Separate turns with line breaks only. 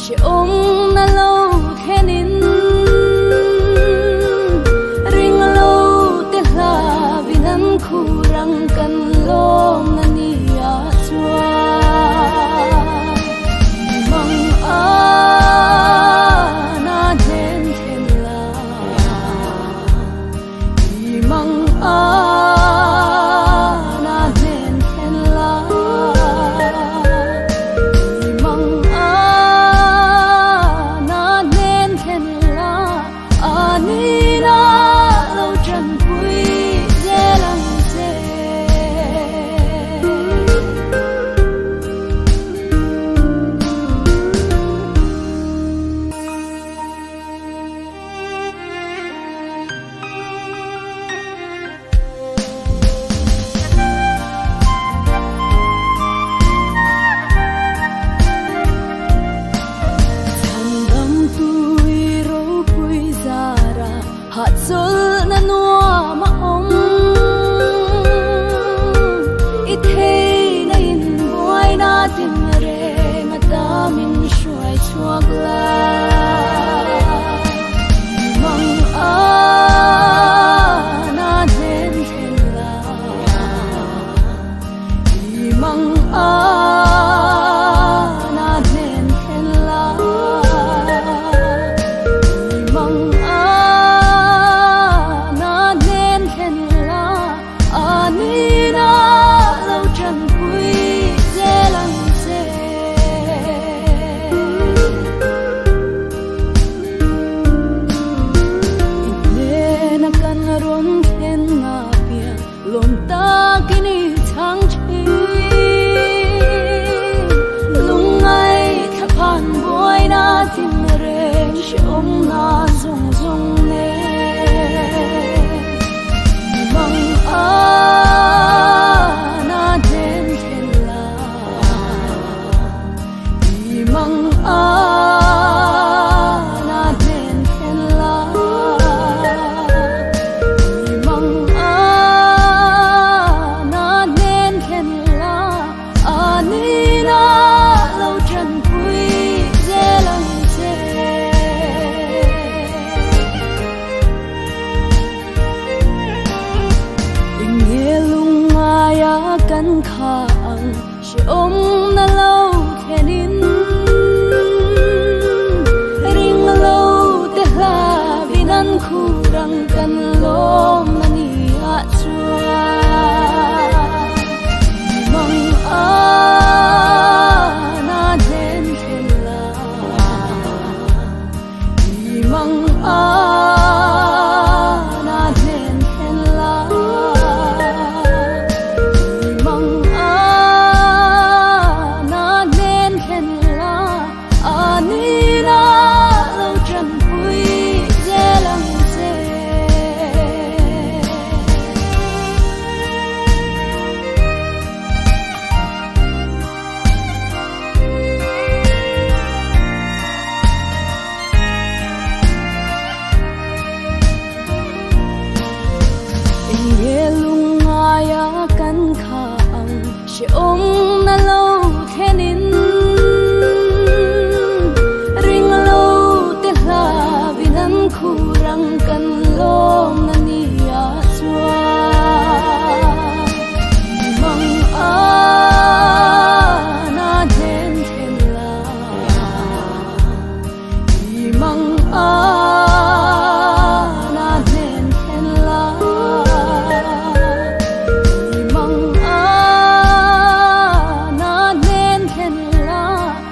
She ôm na lâu khen in ring lâu te la vinan kurang kan lom na niya chua mang na den khen la mang na den khen la Hạt sol na noa ma om I thei na in boy na tim re ngata min shuai chuak la mang na den khen la mang na den khen la mang lom ta kini thang chi lungai thapan boy na tim re shom na zong zong ne